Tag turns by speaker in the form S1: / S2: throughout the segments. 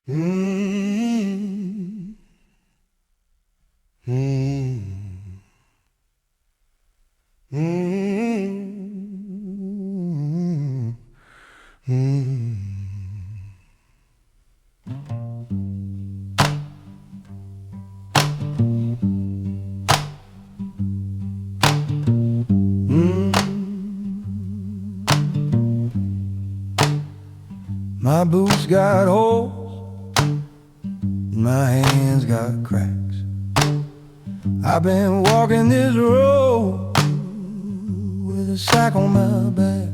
S1: Mm-hmm. Mm-hmm. Mm-hmm. Mm-hmm. My boots got holes, my hands got cracks. I've been walking this road with a sack on my back.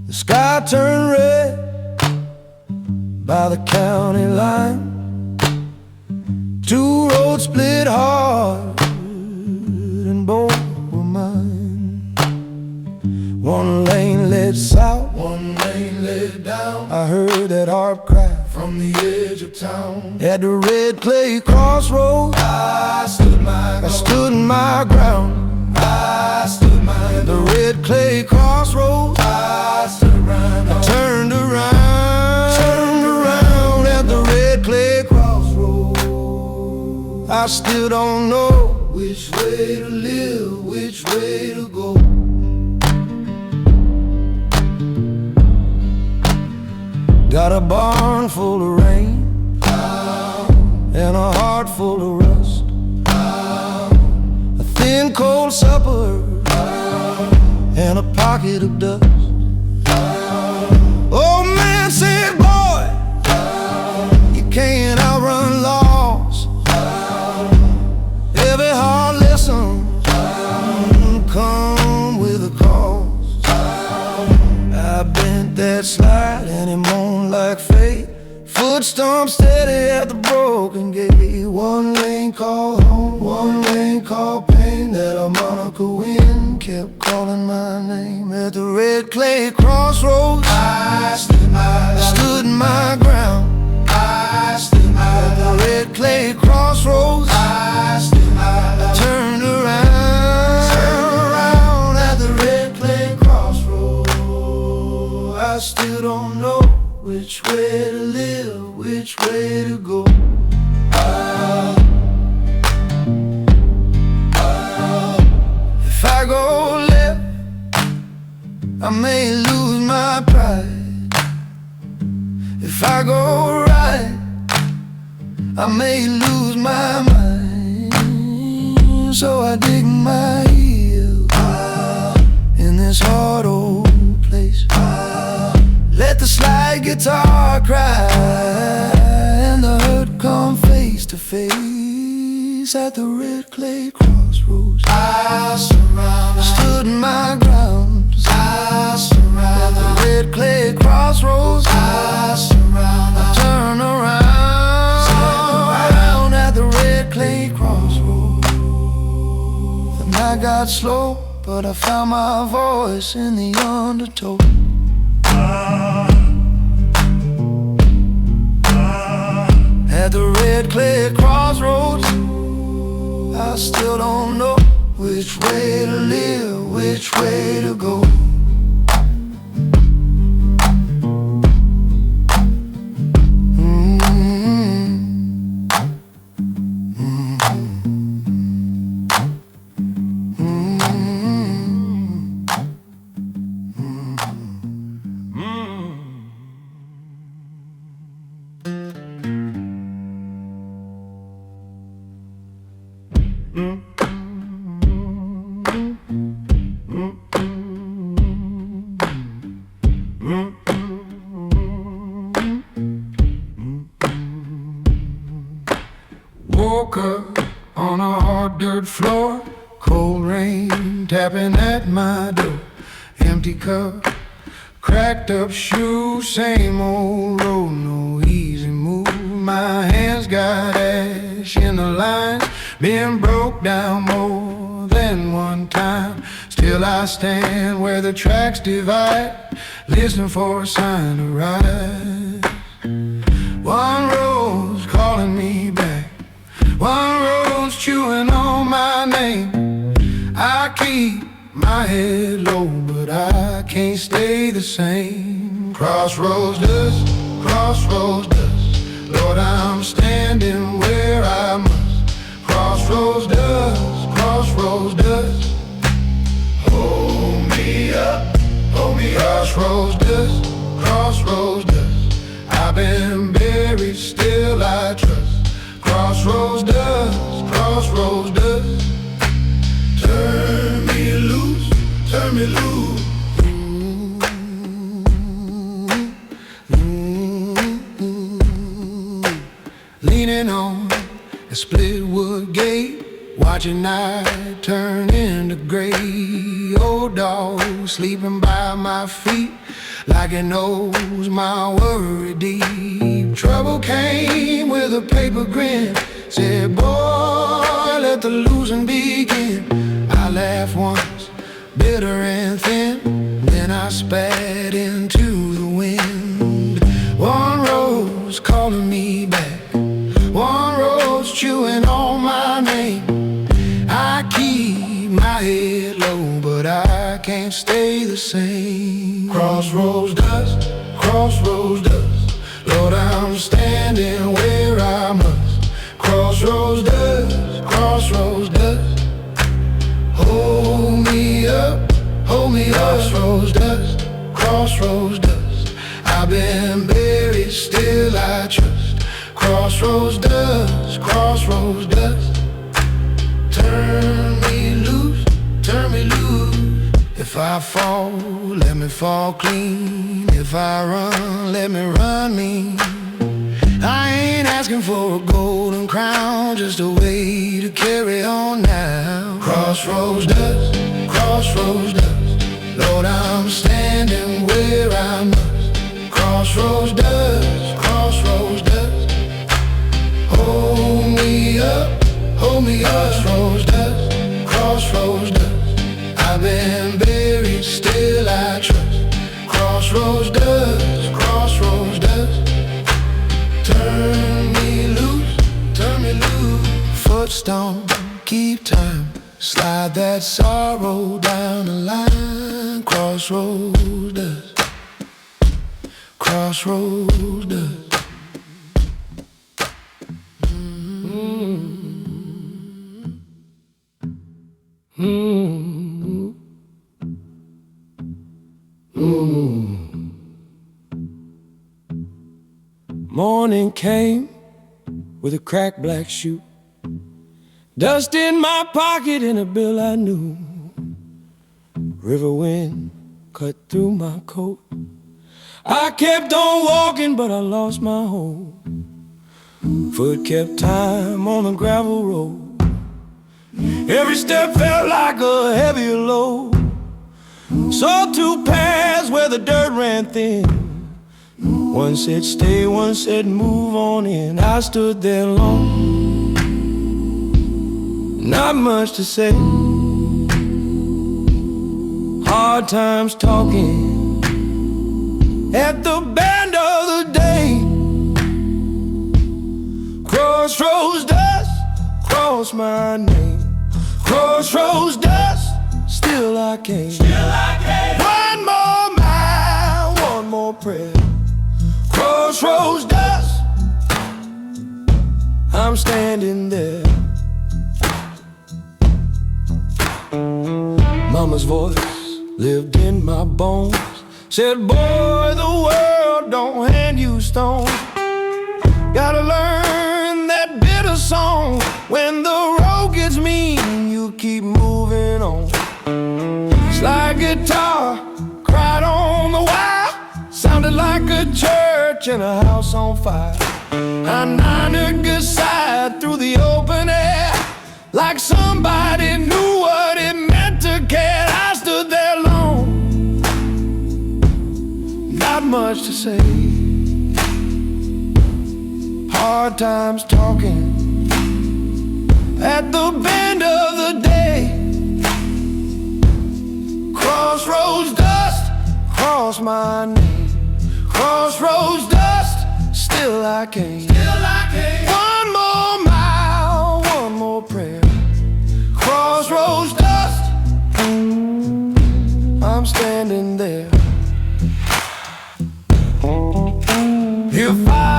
S1: The sky turned red by the county line. Two roads split hard and both were mine. One lane led south, one lane led down. I heard that harp cry from the edge of town. At the red clay crossroads, I stood my ground. I stood my ground. The red clay crossroads, I stood around. I turned around at the red clay crossroads. I still don't know which way to live, which way to go. Got a barn full of rain, and a heart full of rust, a thin cold supper, and a pocket of dust. Old man said, boy, you can't outrun loss. Every hard lesson come with a cost. I bent that slide and it moaned like fate. Foot stomp steady at the broken gate. One lane called home, one lane called pain. That harmonica wind kept calling my name. At the red clay crossroads, I stood my ground. I stood my ground. At the red clay crossroads, I stood my ground. I turned around at the red clay crossroads. I still don't know which way to live, which way to go. If I go left, I may lose my pride. If I go right, I may lose my mind. So I dig my heels in this hard old place. Let the slide guitar cry and the hurt come face to face. At the red clay crossroads, I stood my ground. I surround. At the red clay crossroads, I turn around at the red clay crossroads. The night got slow, but I found my voice in the undertow. At the red clay crossroads, I still don't know which way to live, which way to go. Woke up on a hard dirt floor, cold rain tapping at my door. Empty cup, cracked up shoes, same old road, no easy move. My hands got ash in the lines, been broke down more than one time. Still I stand where the tracks divide, listening for a sign to rise. One road's calling me back, one road's chewing on my name. I keep my head low, but I can't stay the same. Crossroads dust, crossroads crossroads dust. Lord, I'm standing where I must. Crossroads dust, crossroads dust. Hold me up, hold me up. Crossroads dust, crossroads dust. I've been buried, still I trust. Crossroads dust, crossroads dust. Turn me loose, turn me loose. Leaning on a split wood gate, watching night turn into gray. Old dog sleeping by my feet, like it knows my worry deep. Trouble came with a paper grin, said, boy, let the losing begin. I laughed once, bitter and thin, then I spat into the wind. One rose calling me back, one rose chewing on my name. I keep my head low, but I can't stay the same. Crossroads dust, crossroads dust. Lord, I'm standing where I must. Crossroads dust, crossroads dust. Hold me up, hold me up. Crossroads dust, crossroads dust. I've been buried, still I trust. Crossroads dust, crossroads dust. Turn me loose, turn me loose. If I fall, let me fall clean. If I run, let me run me. I ain't asking for a golden crown, just a way to carry on now. Crossroads dust, crossroads dust. Lord, I'm standing where I must. Crossroads dust, crossroads dust. Hold me up, hold me up. Crossroads dust, crossroads dust. I've been buried, still I trust. Crossroads dust, crossroads dust. Turn me loose, turn me loose. Footstone, keep time. Slide that sorrow down the line. Crossroads dust, crossroads dust. Morning came with a cracked black shoe, dust in my pocket and a bill I knew. River wind cut through my coat. I kept on walking, but I lost my hope. Foot kept time on the gravel road. Every step felt like a heavier load. Saw two paths where the dirt ran thin. One said stay, one said move on in. I stood there alone, not much to say. Hard times talking at the bend of the day. Crossroads dust, cross my name. Crossroads dust, still I came. One more mile, one more prayer. Crossroads dust, I'm standing there. Mama's voice lived in my bones, said, boy, the world don't hand you stones. Gotta learn that bitter song. When the road gets mean, you keep moving on. Slide guitar, cried on the wire, sounded like a church in a house on fire. I nodded aside through the open air, like somebody knew what it meant to care. I stood there alone, not much to say. Hard times talking at the bend of the day. Crossroads dust, cross my name. Crossroads dust, still I came. One more mile, one more prayer. Crossroads dust, I'm standing there. If I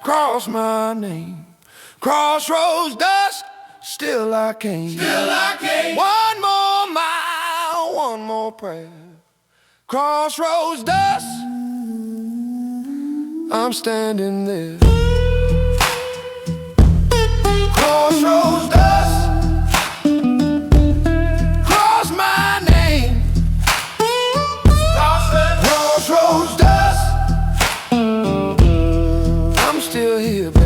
S1: cross my name. Crossroads dust, still I came.
S2: Still I came.
S1: One more mile, one more prayer. Crossroads dust, I'm standing there. Crossroads dust, cross my name. Crossroads dust, I'm still here, babe.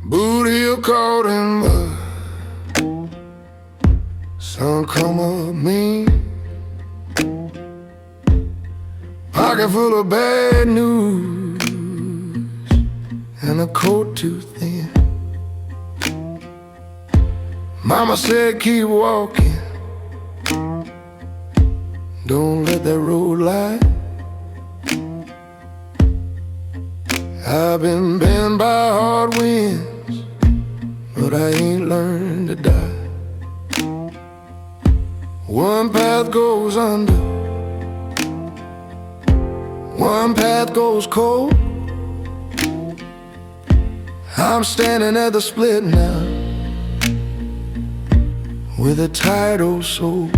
S1: Boot heel coat and mud, sun come up me, pocket full of bad news, and a coat too thin. Mama said keep walking, don't let that road lie. I've been bent by hard winds, but I ain't learned to die. One path goes under, one path goes cold. I'm standing at the split now, with a tired old soul.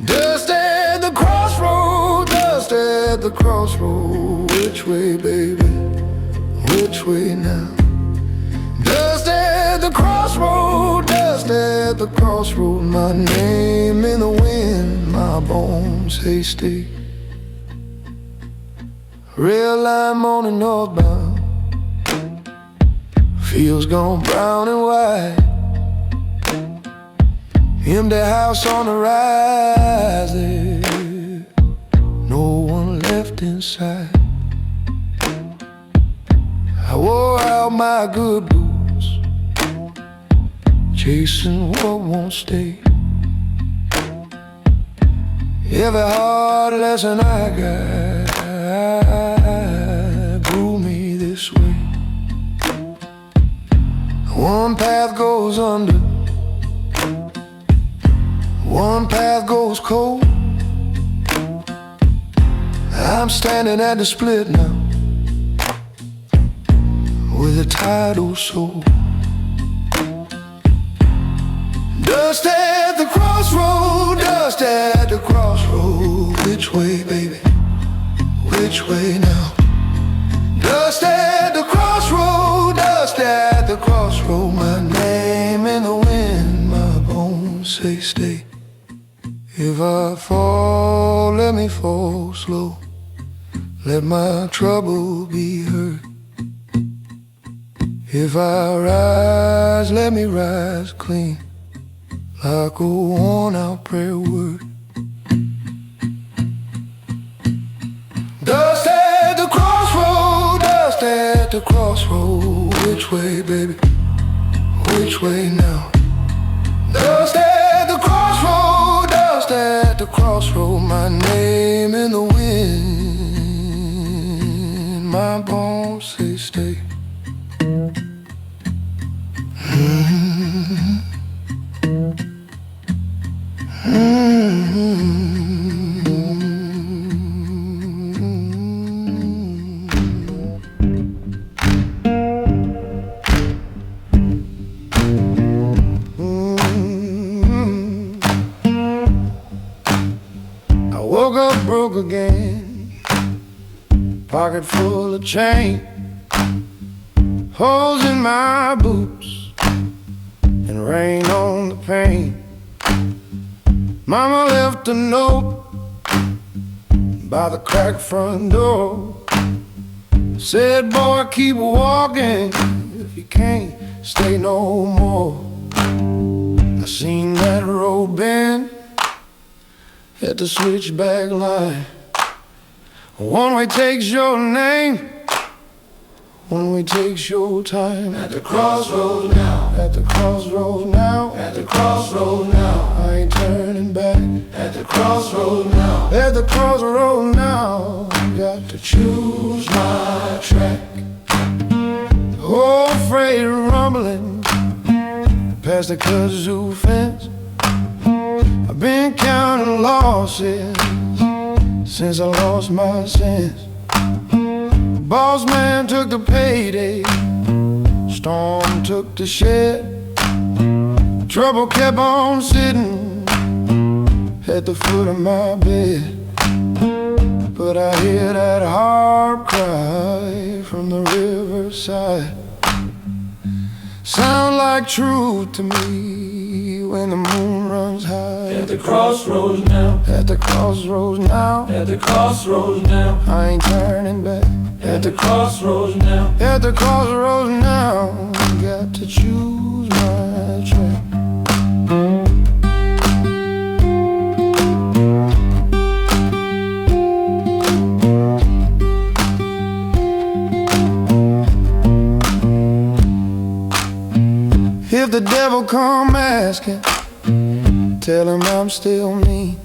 S1: Dust at the crossroad, dust at the crossroad. Which way, baby? Which way now? Dust at the crossroad, dust at the crossroad. My name in the wind, my bones say stay. Red line morning northbound, fields gone brown and white. Empty house on the rise there, no one left inside. I wore out my good boots, chasing what won't stay. Every hard lesson I got grew me this way. One path goes under, one path goes cold. I'm standing at the split now, with a tired old soul. Dust at the crossroad, dust at the crossroad. Which way, baby? Which way now? Dust at the crossroad, dust at the crossroad. My name in the wind, my bones say stay. If I fall, let me fall slow. Let my trouble be heard. If I rise, let me rise clean, like a worn-out prayer word. Dust at the crossroad, dust at the crossroad. Which way, baby? Which way now? Dust at the crossroad, dust at the crossroad. My name in the wind, my bones say stay. I woke up broke again, pocket full of change, holes in my boots, and rain on the paint. Mama left a note by the cracked front door. Said, boy, keep walking if you can't stay no more. I seen that road bend at the switchback line. One way takes your name, when we take showtime. At the crossroads now, at the crossroads now, at the crossroads now. I ain't turning back. At the crossroads now, at the crossroads now. Got to choose my track. Oh, freight rumbling past the kazoo fence. I've been counting losses since I lost my sense. Boss man took the payday, storm took the shed. Trouble kept on sitting at the foot of my bed. But I hear that harp cry from the riverside. Sound like truth to me when the moon runs high.
S2: At the crossroads now,
S1: at the crossroads now,
S2: at the crossroads now.
S1: I ain't turning back.
S2: At the crossroads now,
S1: at the crossroads now. Got to choose my track. If the devil come asking, tell him I'm still me.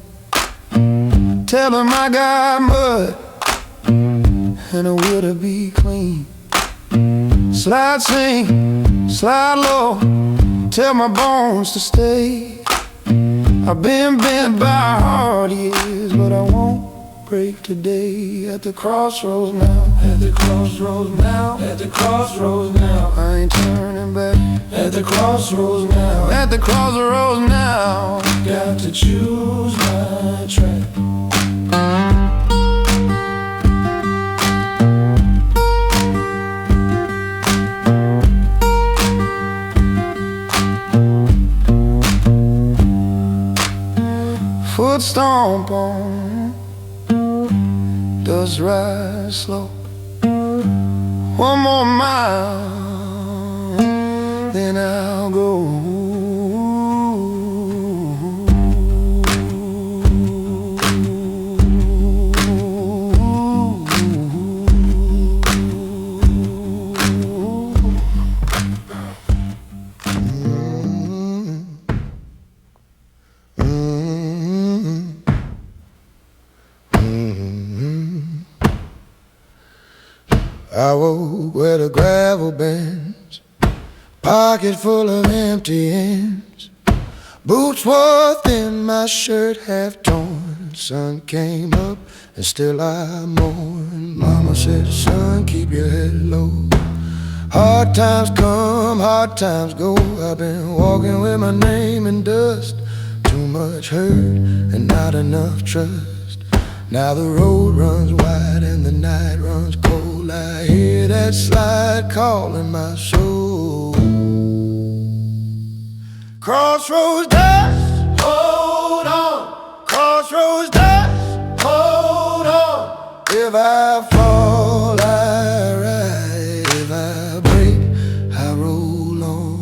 S1: Tell him I got mud and a will to be clean. Slide sing, slide low, tell my bones to stay. I've been bent by hard years, but I won't break today. At the crossroads now,
S2: at the crossroads now, at the crossroads now.
S1: I ain't turning back.
S2: At the crossroads now,
S1: at the crossroads now.
S2: Got to choose my track.
S1: Foot stomp on, dust rise slow. One more mile, then I'll go. I woke where the gravel bends, pocket full of empty ends. Boots wore thin, my shirt half torn. Sun came up and still I mourn. Mama said, son, keep your head low. Hard times come, hard times go. I've been walking with my name in dust. Too much hurt and not enough trust. Now the road runs wide and the night runs cold. I hear that slide calling my soul. Crossroads dust, hold on. Crossroads dust, hold on. If I fall, I ride. If I break, I roll on.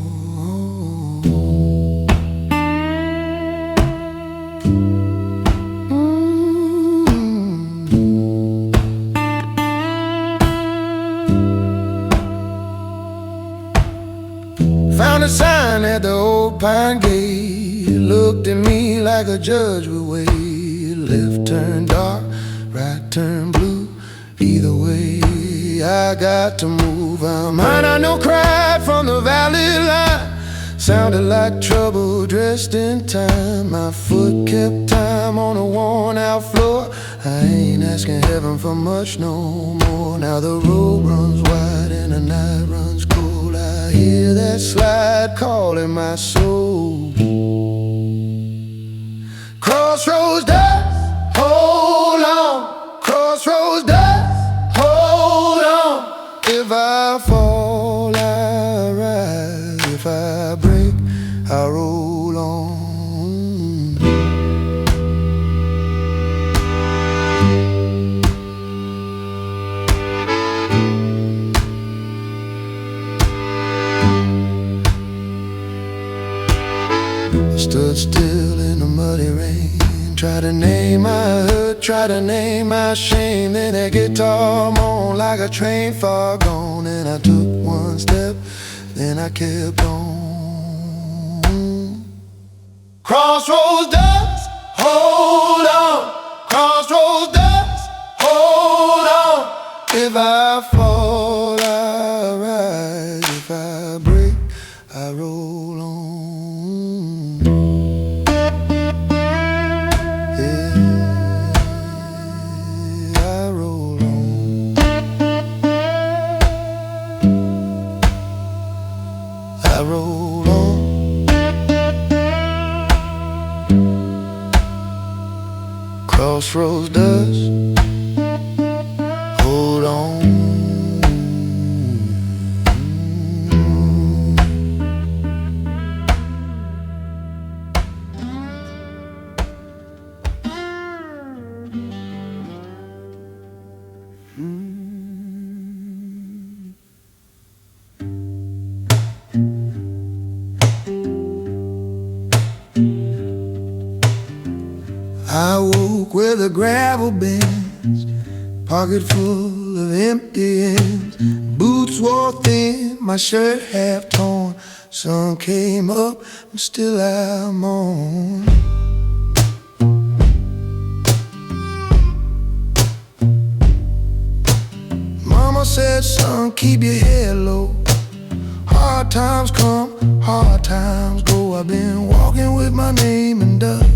S1: Found a sign at the old pine gate. It looked at me like a judge would wait. Left turn dark, right turn blue. Either way, I got to move. I know cried from the valley line. Sounded like trouble dressed in time. My foot kept time on a worn out floor. I ain't asking heaven for much no more. Now the road runs wide and the night runs cold. I hear that slide calling my soul. Crossroads dust, hold on. Crossroads dust, hold on. If I fall, I rise. If I break, I roll on. Stood still in the muddy rain, tried to name try to name my shame. Then that guitar moaned like a train far gone. And I took one step, then I kept on. Crossroads dust, hold on. Crossroads dust, hold on. If I fall, I rise. If I break, I roll on. I roll on. Crossroads dust, hold on. I woke with a gravel bench, pocket full of empty ends. Boots wore thin, my shirt half torn. Sun came up, and still I'm on. Mama said, son, keep your head low. Hard times come, hard times go. I've been walking with my name in dust.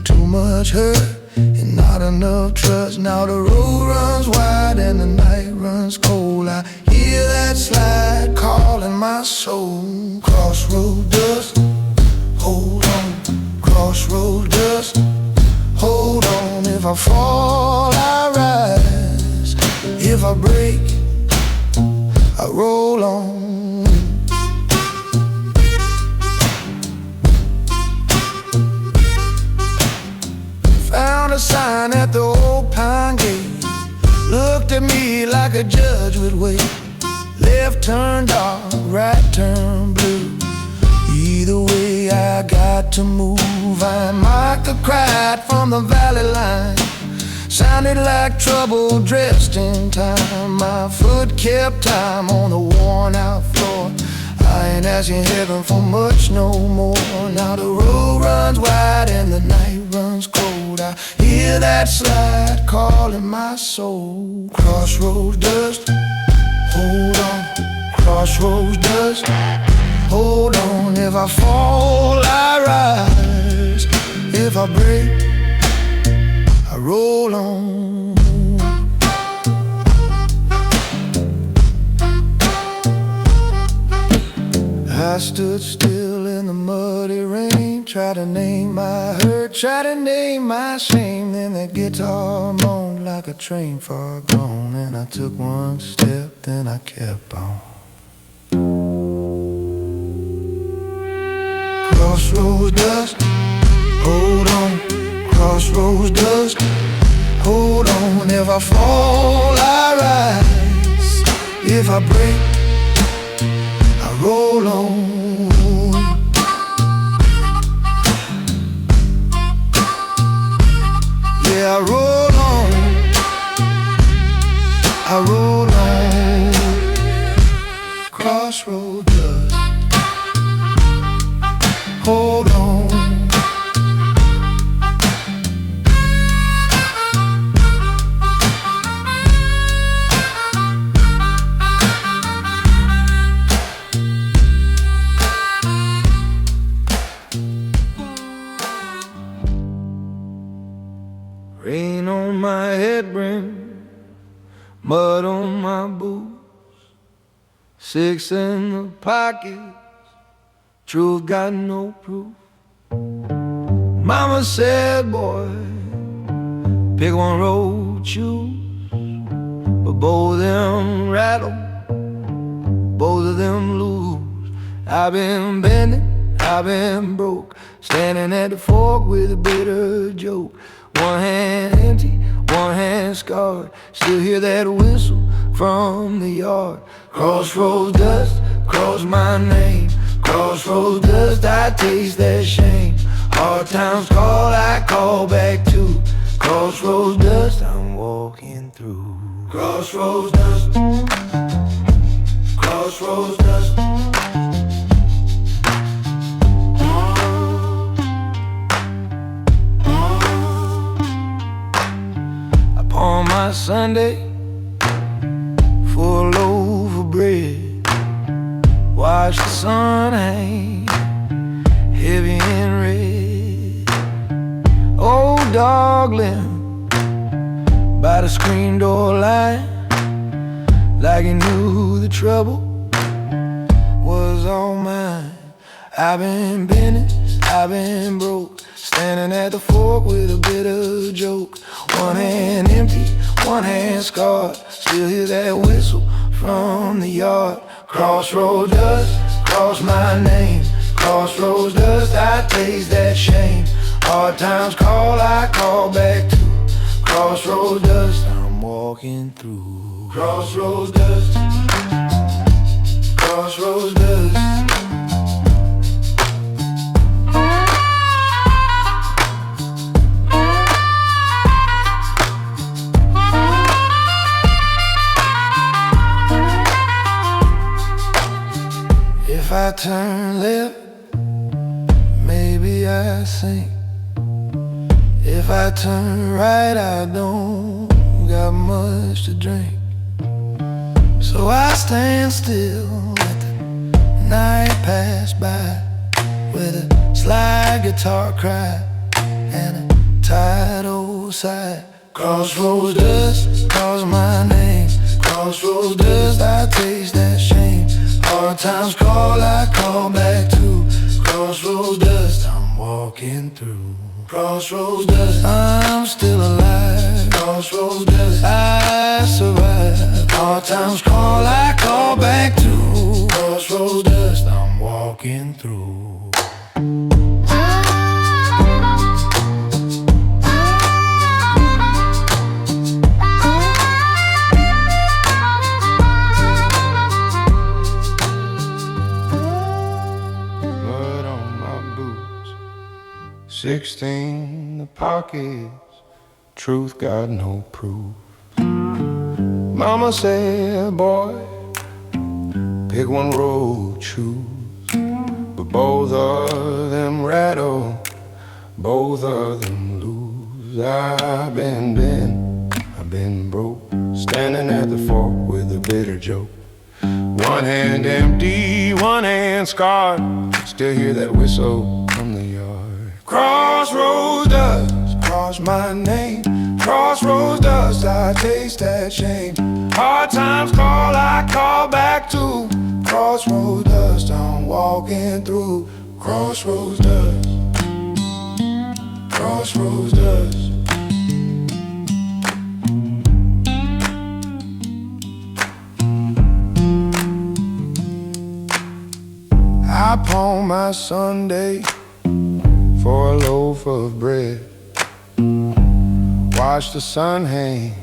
S1: Too much hurt and not enough trust. Now the road runs wide and the night runs cold. I hear that slide calling my soul. Crossroad dust, hold on. Crossroad dust, hold on. If I fall, I rise. If I break, I roll on. Found a sign at the old pine gate. Looked at me like a judge would wait. Left turn dark, right turn blue. Either way I got to move. I marked the crowd from the valley line. Sounded like trouble dressed in time. My foot kept time on the worn out floor. I ain't asking heaven for much no more. Now the road runs wide and the night runs cold. I hear that slide calling my soul. Crossroads dust, hold on. Crossroads dust, hold on. If I fall, I rise. If I break, I roll on. I stood still in the muddy rain, tried to name my hurt, tried to name my shame. Then that guitar moaned like a train far gone. And I took one step, then I kept on. Crossroads dust, hold on. Crossroads dust, hold on. If I fall, I rise. If I break, I roll on. Yeah, I roll on. I roll on. Crossroads dust, hold on. Rain on my head brim, mud on my boots, six in the pockets, truth got no proof. Mama said, boy, pick one road, choose. But both of them rattle, both of them lose. I've been bending, I've been broke, standing at the fork with a bitter joke. One hand empty, one hand scarred, still hear that whistle from the yard. Crossroads dust, cross my name. Crossroads dust, I taste that shame. Hard times call, I call back too.
S2: Crossroads dust I'm walking through. Crossroads dust. Crossroads dust. Upon my Sunday for a loaf of bread, watch the sun hang heavy and red. Old dog limb by the screen door light, like he knew the trouble was all mine. I've been bending, I've been broke, standing at the fork with a bitter joke. One hand empty, one hand scarred, still hear that whistle from the yard. Crossroads dust, cross my name. Crossroads dust, I taste that shame. Hard times call, I call back to. Crossroads dust, I'm walking through. Crossroads dust. Crossroads dust. If I turn left, maybe I sink. If I turn right, I don't got much to drink. So I stand still, let the night pass by, with a slide guitar cry and a tired old sigh. Crossroads dust calls my name. Crossroads dust, I taste that shame. Hard times call, I call back to. Crossroads dust, I'm walking through. Crossroads dust, I'm still alive. Crossroads dust, I survive. Hard times call, I call back to. Crossroads dust, I'm walking through. Blood on my boots, 16 the pockets, truth got no proof. Mama said, boy, pick one road, choose. But both of them rattle, both of them lose. I've been bent, I've been broke, standing at the fork with a bitter joke. One hand empty, one hand scarred, still hear that whistle from the yard. Crossroads dust, cross my name. Crossroads dust, I taste that shame. Hard times call, I call back to. Crossroads dust, I'm walking through. Crossroads dust. Crossroads dust. I pawn my Sunday for a loaf of bread, watch the sun hang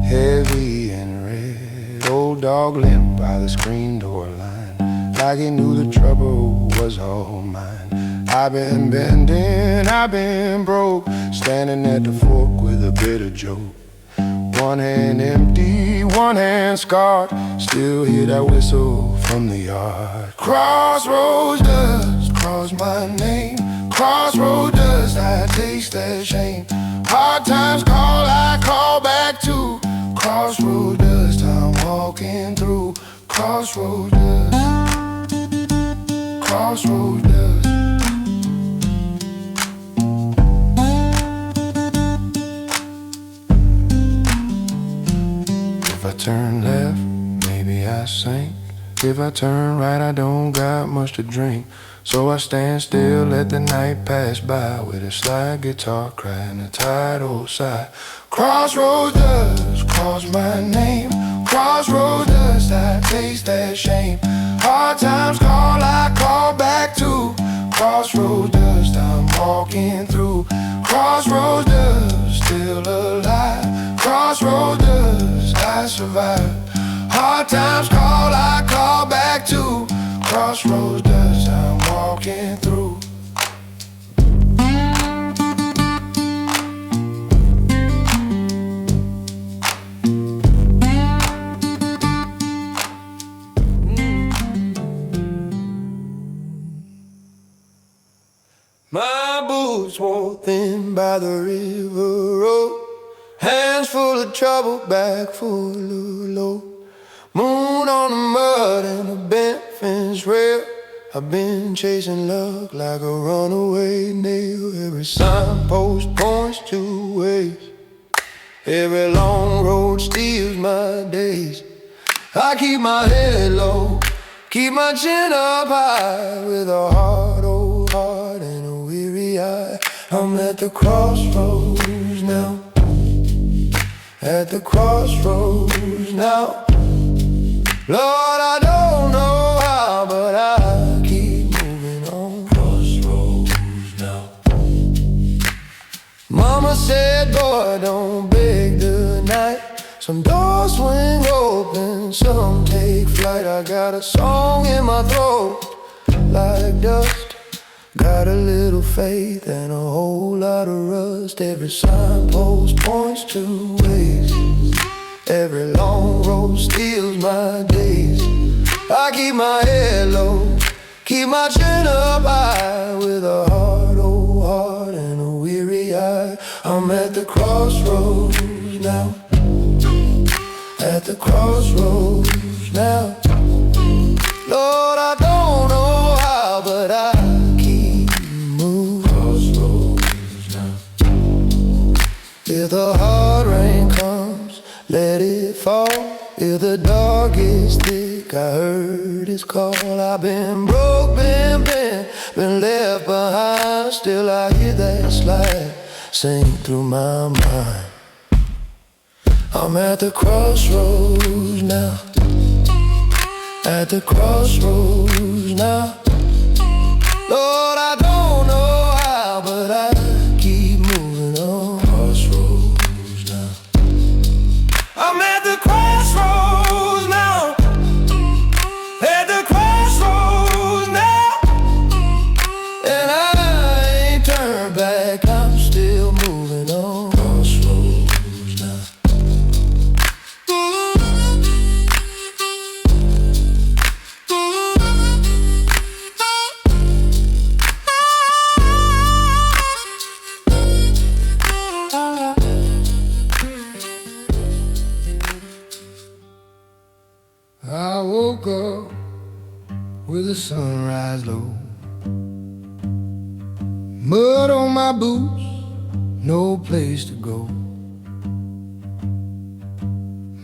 S2: heavy and red. Old dog limp by the screen door line, like he knew the trouble was all mine. I've been bending, I've been broke, standing at the fork with a bitter joke. One hand empty, one hand scarred, still hear that whistle from the yard. Crossroads dust, cross my name. Crossroads dust, I taste that shame. Hard times call, I call back to. Crossroads dust, I'm walking through. Crossroads dust. Crossroads dust. If I turn left, maybe I sink. If I turn right, I don't got much to drink. So I stand still, let the night pass by, with a slide guitar crying a tired old sigh. Crossroads dust, cross my name. Crossroads dust, I taste that shame. Hard times call, I call back to. Crossroads dust, I'm walking through. Crossroads dust, still alive. Crossroads dust, I survive. Hard times call, I call back to. Crossroads dust, I'm walking through. swore thin by the river road. Hands full of trouble, back full of load. Moon on the mud and a bent fence rail. I've been chasing luck like a runaway nail. Every signpost points two ways. Every long road steals my days. I keep my head low, keep my chin up high, with a hard old heart and a weary eye. I'm at the crossroads now, at the crossroads now. Lord, I don't know how, but I keep moving on. Crossroads now. Mama said, boy, don't beg tonight. Some doors swing open, some take flight. I got a song in my throat like dust. Got a little faith and a whole lot of rust. Every signpost points two ways. Every long road steals my days. I keep my head low, keep my chin up high, with a hard old heart and a weary eye. I'm at the crossroads now, at the crossroads now. Lord, I don't know how, but I keep moving. Crossroads now. If the hard rain comes, let it fall. If the dark is thick, I heard his call. I've been broke, been left behind. Still I hear that slide sing through my mind. I'm at the crossroads now, at the crossroads now. Lord, I don't know how, but I keep moving on. Crossroads now. I'm at the crossroads now, at the crossroads now. And I ain't turned back, I'm still moving on. Crossroads now. I woke up with the sunrise low, mud on my boots, no place to go.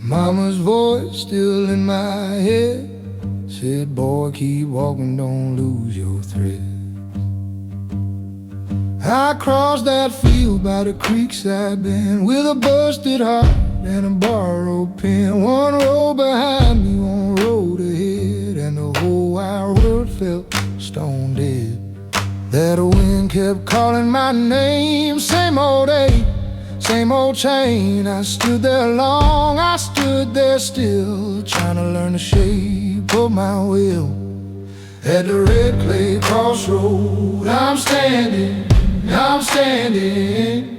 S2: Mama's voice still in my head said, boy, keep walking, don't lose your thread. I crossed that field by the creekside bend with a busted heart and a borrowed pen. One row behind me, one road ahead, and the whole wide world felt stone dead. That wind kept calling my name, same old ache, same old chain. I stood there long, I stood there still, trying to learn the shape of my will. At the red clay crossroad, I'm standing, I'm standing.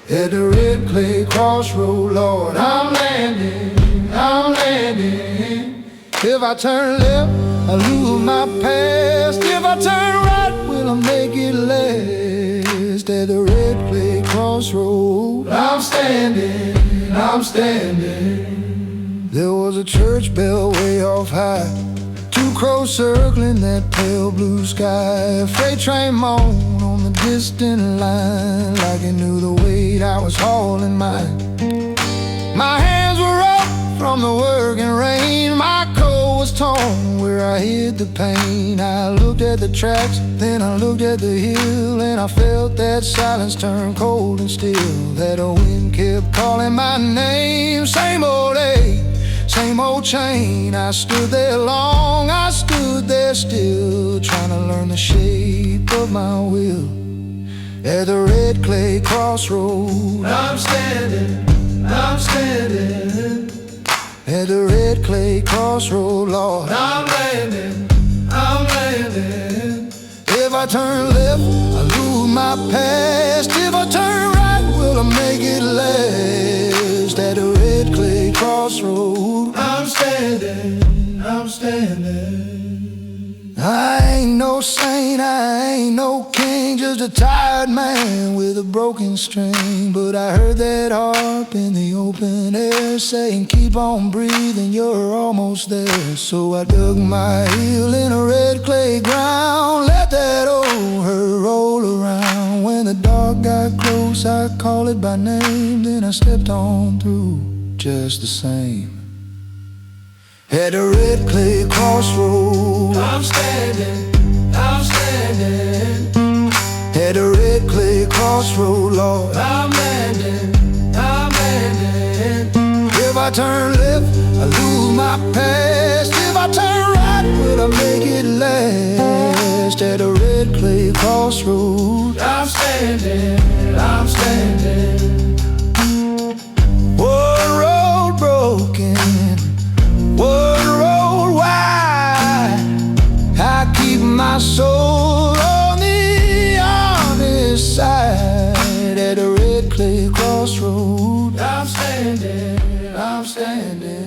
S2: At the red clay crossroad, Lord, I'm landing, I'm landing. If I turn left, I lose my past. If I turn right, will I make it last? At the red clay crossroad, I'm standing, I'm standing. There was a church bell way off high, two crows circling that pale blue sky. A freight train moaned on the distant line, like it knew the weight I was hauling mine. My hands were up from the working rain, my coat was torn where I hid the pain. I looked at the tracks, then I looked at the hill, and I felt that silence turn cold and still. That wind kept calling my name, same old ache, same old chain. I stood there long, I stood there still, trying to learn the shape of my will. At the red clay crossroad, I'm standing, I'm standing. At the red clay crossroad, Lord, I'm landing, I'm landing. If I turn left, I lose my past. If I turn right, will I make it last? At the red clay crossroad, I'm standing, I'm standing. I ain't no saint, I ain't no king, just just a tired man with a broken string. But I heard that harp in the open air saying, keep on breathing, you're almost there. So I dug my heel in a red clay ground, let that old hurt roll around. When the dark got close, I called it by name, then I stepped on through just the same. At a red clay crossroad,
S1: I'm standing, I'm standing.
S2: At a red clay crossroad, Lord,
S1: I'm landing, I'm landing.
S2: if I turn left, I lose my past. If I turn right, will I make it last? At a red clay crossroad,
S1: I'm standing, I'm standing.
S2: one road broken, one road wide. I keep my soul on the honest side. At a red clay crossroad,
S1: I'm standing, I'm standing.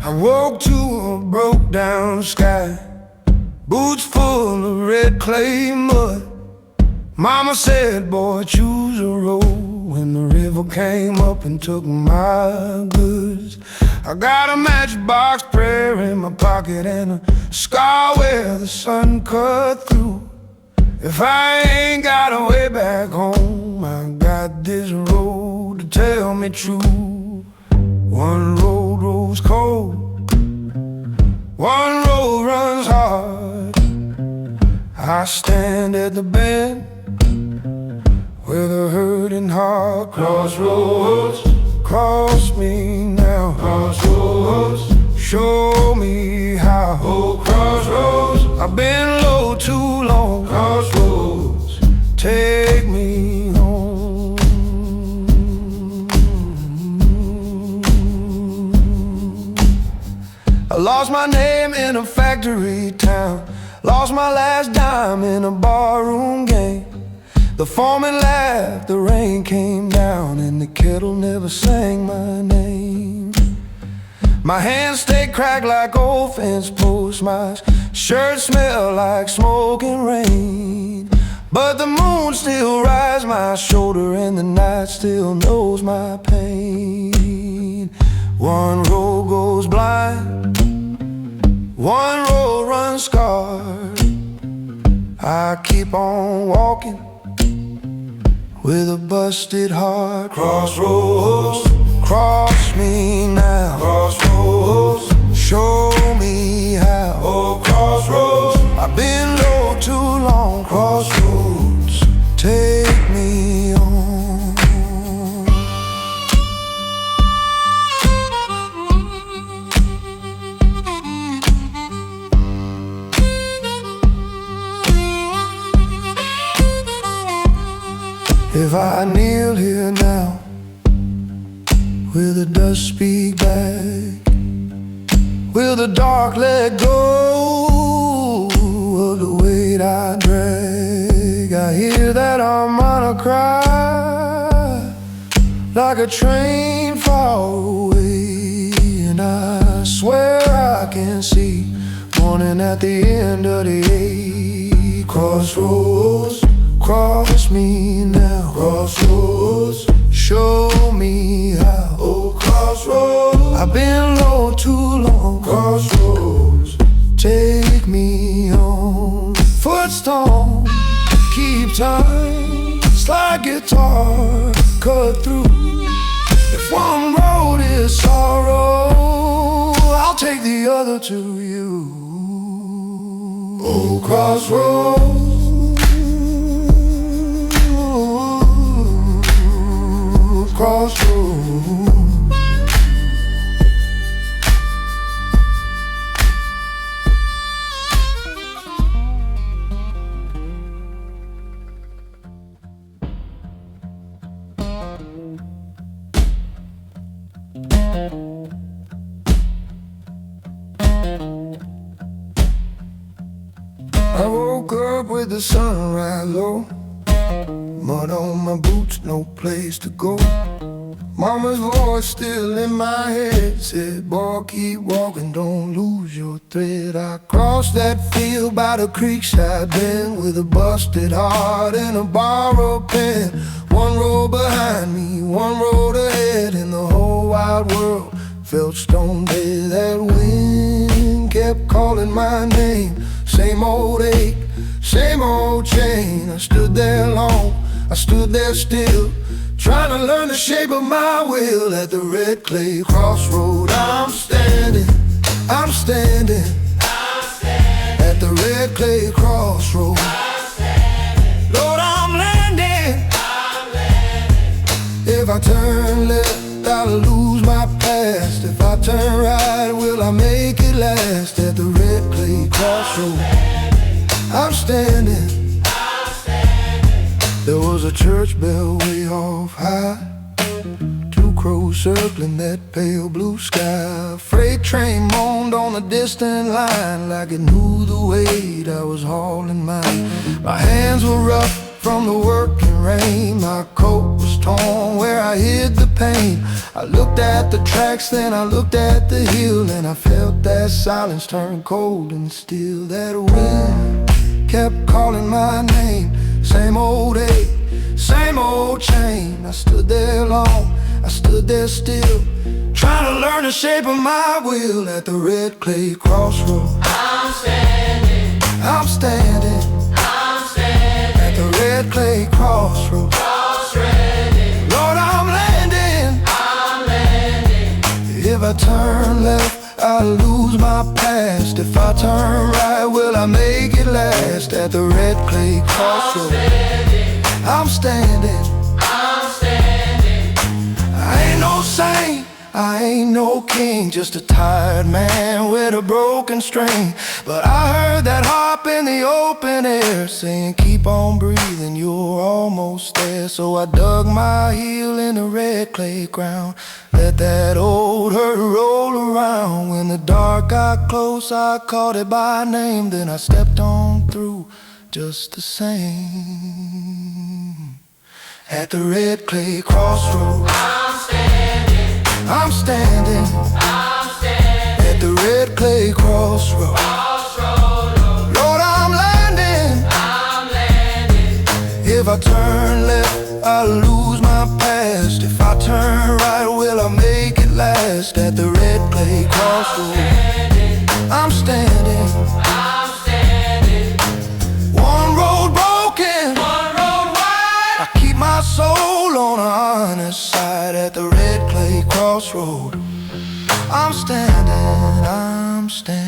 S2: I woke to a broke down sky, boots full of red clay mud. Mama said, boy, choose a road. When the river came up and took my goods, I got a matchbox prayer in my pocket and a scar where the sun cut through. If I ain't got a way back home, I got this road to tell me true. One road rolls cold, one road runs hard. I stand at the bend with a hurting heart.
S1: Crossroads,
S2: Cross me now,
S1: crossroads,
S2: show me how.
S1: oh crossroads,
S2: I've been low too long,
S1: crossroads.
S2: take me home. I lost my name in a factory town, lost my last dime in a barroom game. The foreman laughed, the rain came down, and the kettle never sang my name. My hands stay cracked like old fence posts, my shirt smell like smoke and rain. But the moon still rides my shoulder, and the night still knows my pain. One road goes blind, one road runs scarred. I keep on walking with a busted heart.
S1: Crossroads,
S2: Cross me now,
S1: crossroads,
S2: show me how.
S1: oh crossroads.
S2: I've been low too long, crossroads, take me on. If I kneel here now, will the dust speak back? Will the dark let go of the weight I drag? I hear that harmonica cry like a train far away, and I swear I can see morning at the end of the day. Crossroads, cross me now, crossroads, show me how.
S1: Oh crossroads,
S2: I've been low too long,
S1: crossroads,
S2: take me on. Footstone, keep time, slide guitar, cut through. If one road is sorrow, I'll take the other to you.
S1: oh crossroads.
S2: Crossroads. I woke up with the sunrise low, mud on my boots, no place to go. Mama's voice still in my head said, boy, keep walking, don't lose your thread. I crossed that field by the creekside bend with a busted heart and a borrowed pen. One road behind me, one road ahead, and the whole wide world felt stone dead. That wind kept calling my name, same old ache, same old chain. I stood there long, I stood there still, trying to learn the shape of my will. At the red clay crossroad I'm standing, I'm standing, I'm standing. At the red clay crossroad I'm standing. Lord, I'm landing, I'm landing. If I turn left, I'll lose my past. If I turn right, will I make it last? At the red clay crossroad I'm standing. There was a church bell way off high, two crows circling that pale blue sky. A freight train moaned on a distant line like it knew the weight I was hauling mine. My hands were rough from the working rain, my coat was torn where I hid the pain. I looked at the tracks, then I looked at the hill, and I felt that silence turn cold and still. That wind kept calling my name, same old ache, same old chain. I stood there long, I stood there still, trying to learn the shape of my will. At the red clay crossroad I'm standing, I'm standing, I'm standing. At the red clay crossroad, Lord, I'm landing, I'm landing. If I turn left, I'll lose my past. If I turn right, will I make it last? At the red clay crossroad I'm standing, I'm standing. I ain't no saint, I ain't no king, just a tired man with a broken string. But I heard that harp in the open air saying, keep on breathing, you're almost there. So I dug my heel in the red clay ground, let that old hurt roll around. When the dark got close, I called it by name, then I stepped on through just the same. At the red clay crossroad I'm standing, I'm standing, I'm standing. At the red clay crossroad, Lord, I'm landing, I'm landing. If I turn left, I'll lose my past. If I turn right, will I make it last? At the red clay crossroad I'm standing, I'm standing. One road broken, one road wide, I keep my soul on the honest side. At the red clay crossroad I'm standing, I'm standing.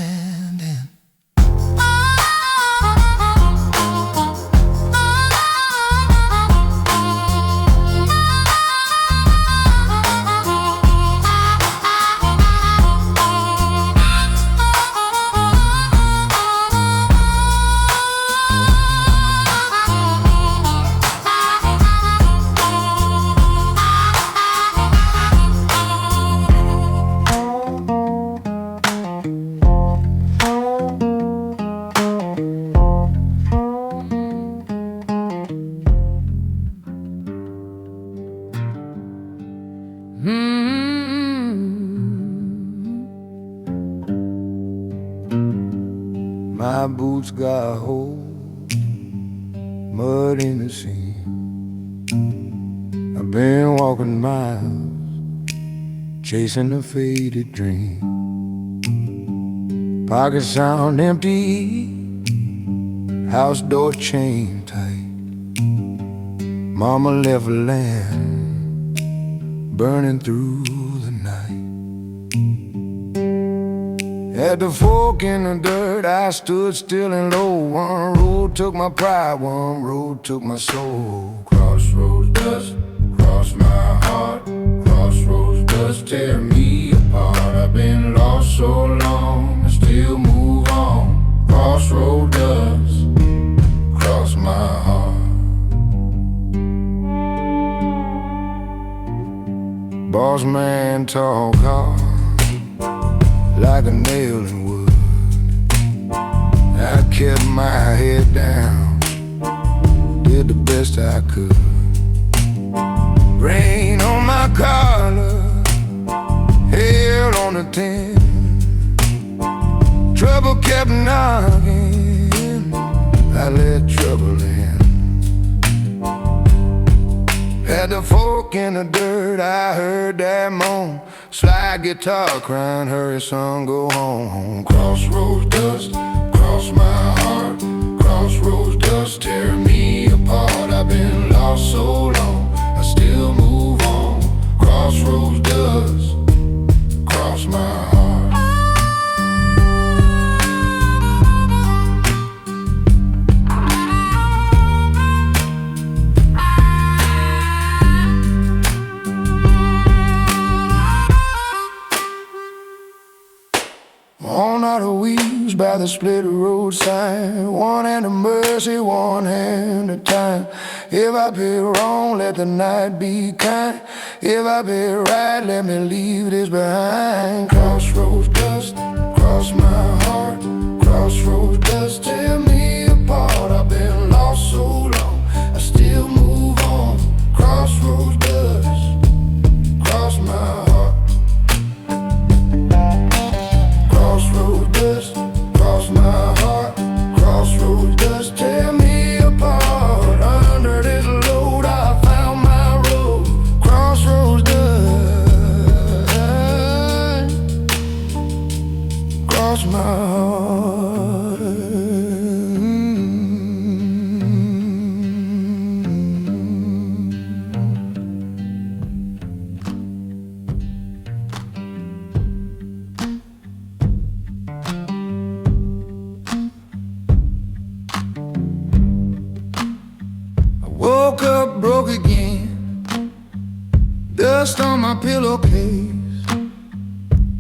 S2: My boots got holes, mud in the seam. I've been walking miles, chasing a faded dream. Pockets sound empty, house door chain tight. Mama left a lamp burning through the night. At the fork in the dirt, I stood still and low. One road took my pride, one road took my soul. Crossroads dust cross my heart, crossroads dust tear me apart. I've been lost so long, I still move on. Crossroad dust cross my heart. Boss man talk hard like a nail in wood. I
S1: kept my head down, did the best I could. Rain on my collar, hail on the tin. Trouble kept knocking, I let trouble in. At the fork in the dirt, I heard that moan. Slide guitar crying, hurry son, go home. Crossroads dust, cross my heart. Crossroads dust, tear me apart. I've been lost so long, I still move on. Crossroads dust, cross my heart. All night of weeds by the split roadside. One hand of mercy, one hand of time. If I be wrong, let the night be kind. If I be right, let me leave this behind. Crossroads dust, cross my heart. Crossroads dust, tear me apart. I've been lost so long, I still move on. Crossroads dust, cross my heart. Crossroads dust, cross my heart. Crossroads dust, tear me apart. Under this load I found my road. Crossroads dust, cross my heart. Woke up broke again, dust on my pillowcase,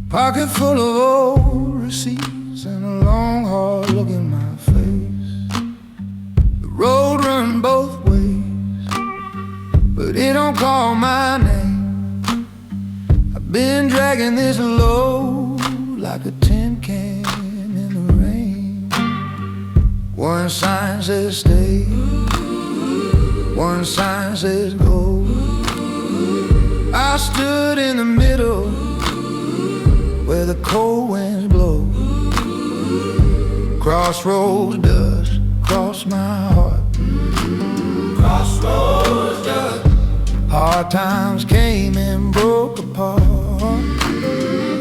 S1: pocket full of old receipts, and a long hard look in my face. The road run both ways, but it don't call my name. I've been dragging this load like a tin can in the rain. One sign says stay, one sign says go. I stood in the middle where the cold winds blow. Crossroads dust, cross my heart. Crossroads dust. Hard times came and broke apart.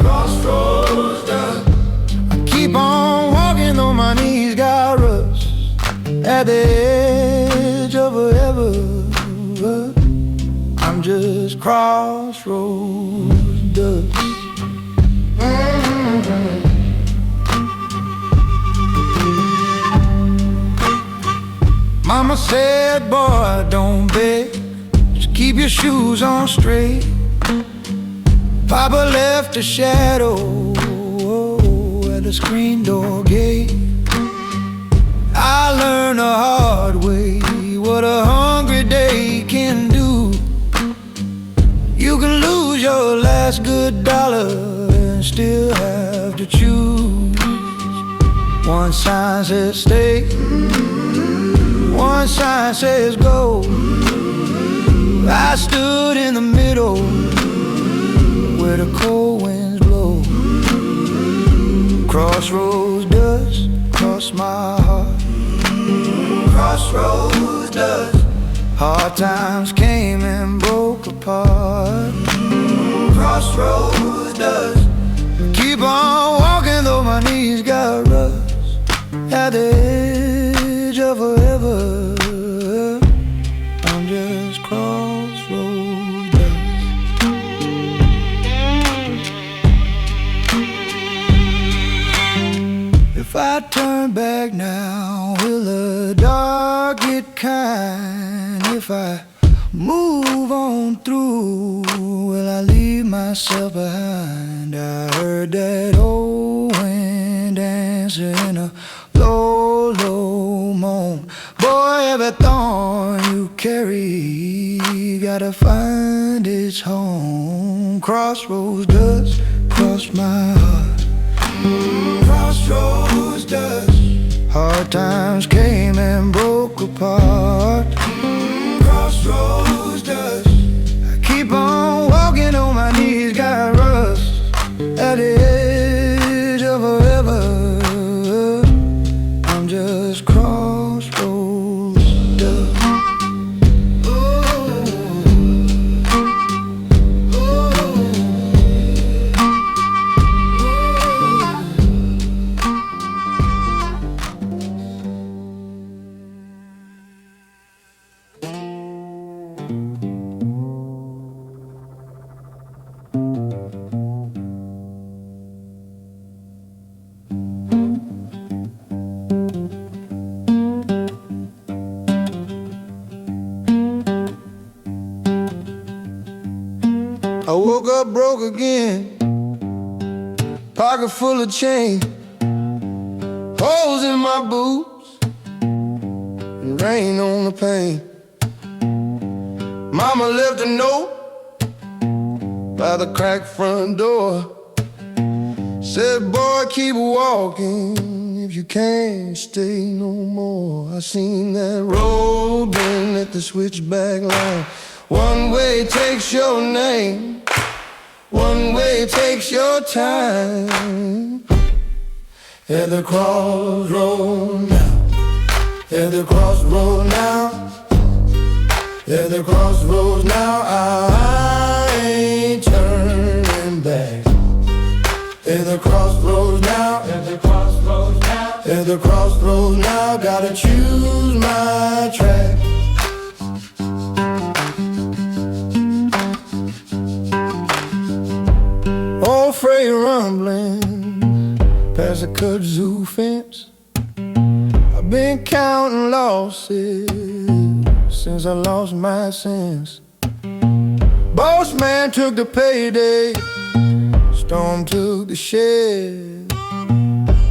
S1: Crossroads dust. I keep on walking though my knees got rust. At the edge of a ever, I'm just crossroads dust. Mama said, boy, don't beg, just keep your shoes on straight. Papa left a shadow at the screen door gate. I learned the hard way what a hungry day can do. You can lose your last good dollar and still have to choose. One sign says stay, one sign says go. I stood in the middle where the cold winds blow. Crossroads dust, cross my heart. Crossroads dust. Hard times came and broke apart. Crossroads dust. Keep on walking though my knees got rust. At the edge of forever, I'm just crossroads dust. If I turn back now, will the dark get kind? If I move on through, will I leave myself behind? I heard that old wind answer in a low, low moan. Boy, every thorn you carry gotta find its home. Crossroads dust, cross my heart. Crossroads dust.
S2: Hard times came and broke apart. Crossroads dust. I keep on walking on my knees, got rust at the edge of a river. I'm just crossroads dust. I woke up broke again, pocket full of change, holes in my boots, and rain on the pain. Mama left a note by the cracked front door. Said, boy, keep walking if you can't stay no more. I seen that road bend at the switchback line. One way takes your name, one way takes your time. At the crossroad now, at the crossroad now, at the crossroads now, I ain't turning back. At the crossroads now, at the crossroads now, at the crossroads now, gotta choose my track. Old freight rumbling past the kudzu fence. I've been counting losses since I lost my sense. Boss man took the payday, storm took the shed.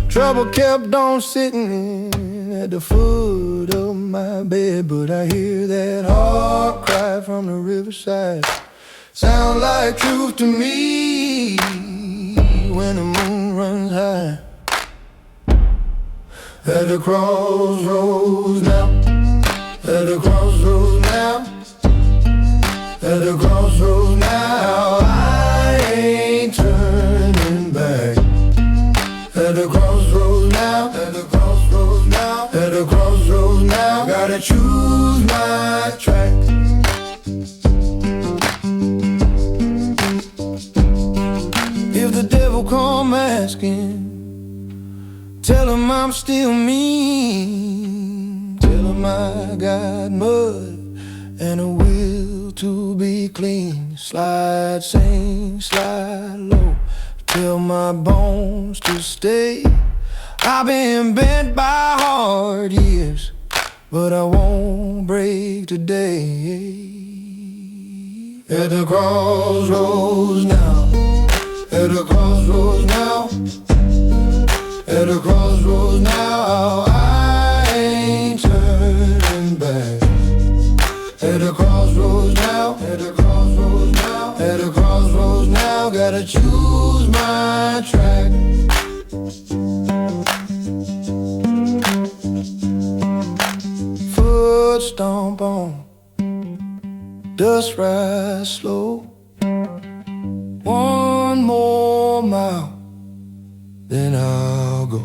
S2: Trouble kept on sitting at the foot of my bed. But I hear that heart cry from the riverside. Sound like truth to me when the moon runs high. At the crossroads now, at the crossroads now, at the crossroads now, I ain't turning back. At the crossroads now, at the crossroads now, at the crossroads now, gotta choose my track. If the devil come asking, tell him I'm still mean. Tell him I got mud and a will to be clean. Slide, sing, slide low, tell my bones to stay. I've been bent by hard years, but I won't break today. At the crossroads now, at the crossroads now, at the crossroads now, I ain't turning back. At the crossroads now, at the crossroads now, at the crossroads now, gotta choose my track. Foot stomp on, dust rise slow. One more mile, then I'll go.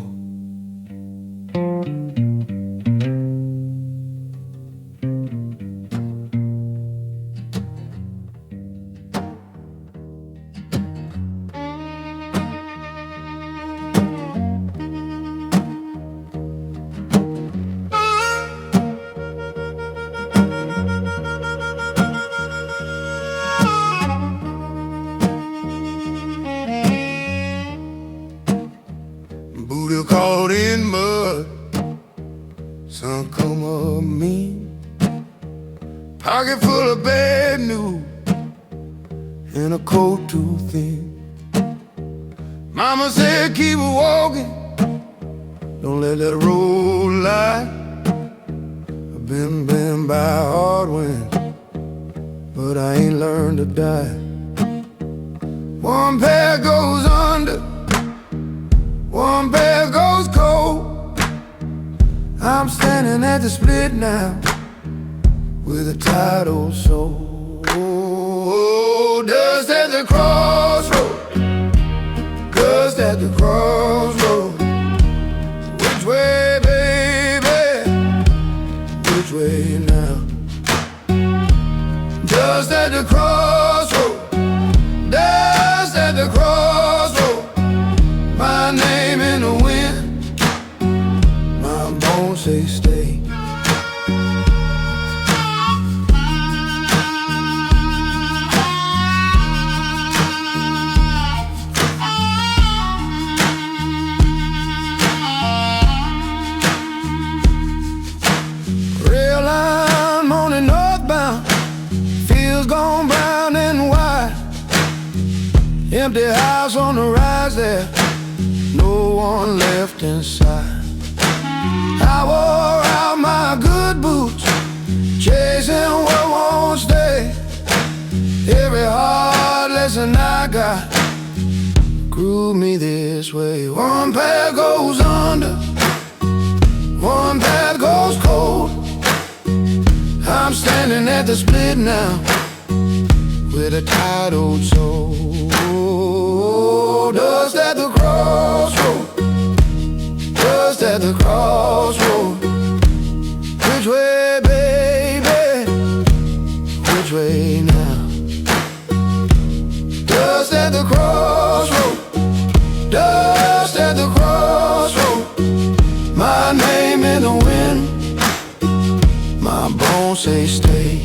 S2: Booty caught in mud, sun come up mean. Pocket full of bad news and a coat too thin. Mama said keep walking, don't let that road lie. I've been bent by hard winds, but I ain't learned to die. One pair goes under, one pair goes cold. I'm standing at the split now with a tired old soul. Dust at the crossroad, dust at the crossroad. Which way, baby? Which way now? Dust at the crossroad, dust at the crossroad. My name in the wind, my bones say stay. Rail line on the northbound, fields gone brown and white. Empty house on the rise there, no one left inside. I wore out my good boots, chasing what won't stay. Every hard lesson I got grew me this way. One path goes under, one path goes cold. I'm standing at the split now with a tired old soul. Dust at the crossroad, dust at the crossroad. Which way, baby? Which way now? Dust at the crossroad, dust at the crossroad. My name in the wind, my bones say stay.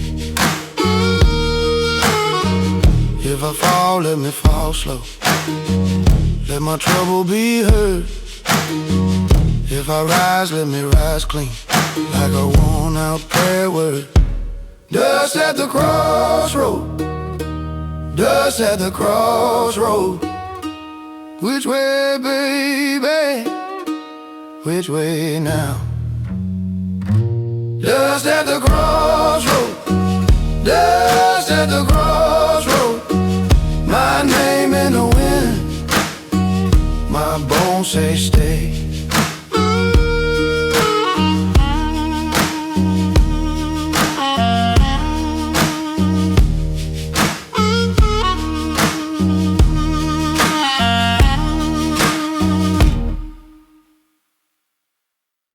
S2: If I fall, let me fall slow, let my trouble be heard. If I rise, let me rise clean, like a worn out prayer word. Dust at the crossroad, dust at the crossroad. Which way, baby? Which way now? Dust at the crossroad, dust at the crossroad. My name in the wind, my bones say stay.